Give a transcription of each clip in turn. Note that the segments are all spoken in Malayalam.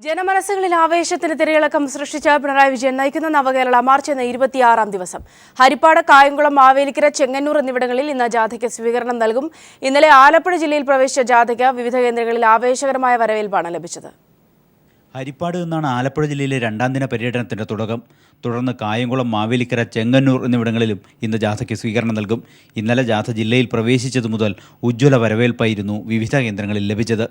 ജനമനസ്സുകളിൽ ആവേശത്തിന് തിരയിളക്കം സൃഷ്ടിച്ച പിണറായി വിജയൻ നയിക്കുന്ന നവകേരള മാർച്ച് എന്ന 26-ാം ദിവസം ഹരിപ്പാട്, കായംകുളം, മാവേലിക്കര, ചെങ്ങന്നൂർ എന്നിവിടങ്ങളിൽ ഇന്ന് ജാഥയ്ക്ക് സ്വീകരണം നൽകും. ഇന്നലെ ആലപ്പുഴ ജില്ലയിൽ പ്രവേശിച്ച ജാഥയ്ക്ക് വിവിധ കേന്ദ്രങ്ങളിൽ ആവേശകരമായ വരവേൽപ്പാണ് ലഭിച്ചത്. ഹരിപ്പാട് നിന്നാണ് ആലപ്പുഴ ജില്ലയിലെ രണ്ടാം ദിന പര്യടനത്തിന്റെ തുടക്കം. തുടർന്ന് കായംകുളം, മാവേലിക്കര, ചെങ്ങന്നൂർ എന്നിവിടങ്ങളിലും ഇന്ന് ജാഥയ്ക്ക് സ്വീകരണം നൽകും. ഇന്നലെ ജാഥ ജില്ലയിൽ പ്രവേശിച്ചതു മുതൽ ഉജ്ജ്വല വരവേൽപ്പായിരുന്നു വിവിധ കേന്ദ്രങ്ങളിൽ ലഭിച്ചത്.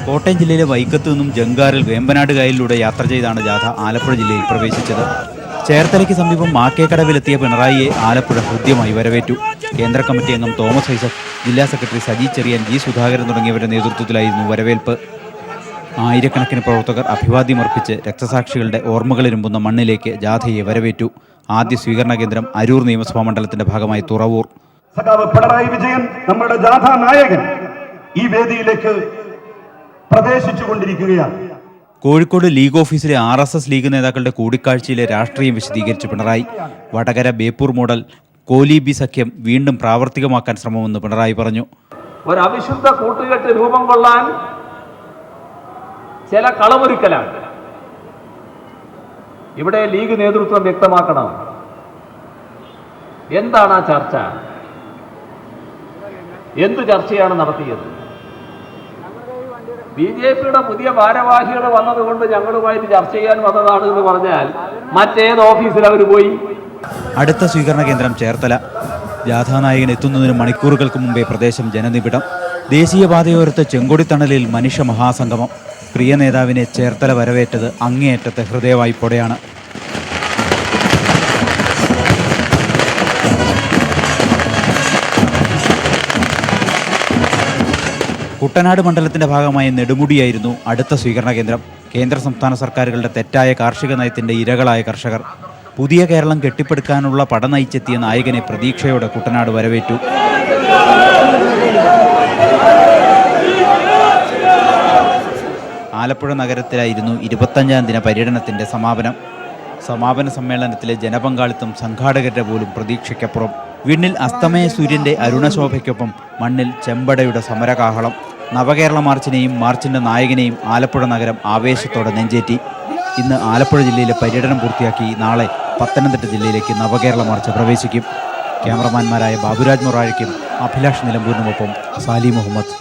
കോട്ടയം ജില്ലയിലെ വൈക്കത്ത് നിന്നും ജങ്കാറിൽ വേമ്പനാട് കായലിലൂടെ യാത്ര ചെയ്താണ് ജാഥ ആലപ്പുഴ ജില്ലയിൽ പ്രവേശിച്ചത്. ചേർത്തലയ്ക്ക് സമീപം മാക്കേക്കടവിലെത്തിയ പിണറായിയെ ആലപ്പുഴ ഹൃദ്യമായി വരവേറ്റു. കേന്ദ്ര കമ്മിറ്റി അംഗം തോമസ് ഐസക്, ജില്ലാ സെക്രട്ടറി സജി ചെറിയാൻ, ജി സുധാകരൻ തുടങ്ങിയവരുടെ നേതൃത്വത്തിലായിരുന്നു വരവേൽപ്പ്. ആയിരക്കണക്കിന് പ്രവർത്തകർ അഭിവാദ്യമർപ്പിച്ച് രക്തസാക്ഷികളുടെ ഓർമ്മകളിരുമ്പുന്ന മണ്ണിലേക്ക് ജാഥയെ വരവേറ്റു. ആദ്യ സ്വീകരണ കേന്ദ്രം അരൂർ നിയമസഭാ മണ്ഡലത്തിന്റെ ഭാഗമായി തുറവൂർ. പിണറായി വിജയൻ, നമ്മുടെ ജാഥാ നായകൻ, ഈ വേദിയിലേക്ക് പ്രവേശിച്ചുകൊണ്ടിരിക്കുകയാണ്. കോഴിക്കോട് ലീഗ് ഓഫീസിലെ RSS ലീഗ് നേതാക്കളുടെ കൂടിക്കാഴ്ചയിലെ രാഷ്ട്രീയം വിശദീകരിച്ചു പിണറായി. വടകര ബേപ്പൂർ മോഡൽ കോലീബി സഖ്യം വീണ്ടും പ്രാവർത്തികമാക്കാൻ ശ്രമമെന്ന് പിണറായി പറഞ്ഞു. ഒരു അവിശുദ്ധ കൂട്ടുകെട്ട് രൂപം കൊള്ളാൻ ചില കളമൊരുക്കലാണ്. ഇവിടെ ലീഗ് നേതൃത്വം വ്യക്തമാക്കണം, എന്താണ് ആ ചർച്ച, എന്ത് ചർച്ചയാണ് നടത്തിയത്. BJPയുടെ പുതിയ ഭാരവാഹികൾ വന്നതുകൊണ്ട് ഞങ്ങളുമായിട്ട് ചർച്ച ചെയ്യാൻ വന്നതാണ് എന്ന് പറഞ്ഞാൽ മറ്റേത് ഓഫീസിൽ അവർ പോയി. അടുത്ത സ്വീകരണ കേന്ദ്രം ചേർത്തല. ജാഥാനായകൻ എത്തുന്നതിന് മണിക്കൂറുകൾക്ക് മുമ്പേ പ്രദേശം ജനനിബിഡം. ദേശീയപാതയോരത്ത് ചെങ്കൊടിത്തണലിൽ മനുഷ്യ മഹാസംഗമം. പ്രിയ നേതാവിനെ ചേർത്തല വരവേറ്റത് അങ്ങേയറ്റത്തെ ഹൃദയവായ്പോടെയാണ്. കുട്ടനാട് മണ്ഡലത്തിന്റെ ഭാഗമായ നെടുമുടിയായിരുന്നു അടുത്ത സ്വീകരണ കേന്ദ്രം. കേന്ദ്ര സംസ്ഥാന സർക്കാരുകളുടെ തെറ്റായ കാർഷിക നയത്തിന്റെ ഇരകളായ കർഷകർ. പുതിയ കേരളം കെട്ടിപ്പടുക്കാനുള്ള പട നയിച്ചെത്തിയ നായകനെ പ്രതീക്ഷയോടെ കുട്ടനാട് വരവേറ്റു. ആലപ്പുഴ നഗരത്തിലായിരുന്നു 25-ാം ദിന പര്യടനത്തിന്റെ സമാപനം. സമാപന സമ്മേളനത്തിലെ ജനപങ്കാളിത്തം സംഘാടകരുടെ പോലും പ്രതീക്ഷയ്ക്കപ്പുറം. വിണ്ണിൽ അസ്തമയ സൂര്യന്റെ അരുണശോഭയ്ക്കൊപ്പം മണ്ണിൽ ചെമ്പടയുടെ സമരകാഹളം. നവകേരള മാർച്ചിനെയും മാർച്ചിന്റെ നായകനെയും ആലപ്പുഴ നഗരം ആവേശത്തോടെ നെഞ്ചേറ്റി. ഇന്ന് ആലപ്പുഴ ജില്ലയിലെ പര്യടനം പൂർത്തിയാക്കി നാളെ പത്തനംതിട്ട ജില്ലയിലേക്ക് നവകേരള മാർച്ച് പ്രവേശിക്കും. ക്യാമറമാൻമാരായ ബാബുരാജ് മൊറാഴയ്ക്കും അഭിലാഷ് നിലമ്പൂരിനുമൊപ്പം സാലി മുഹമ്മദ്.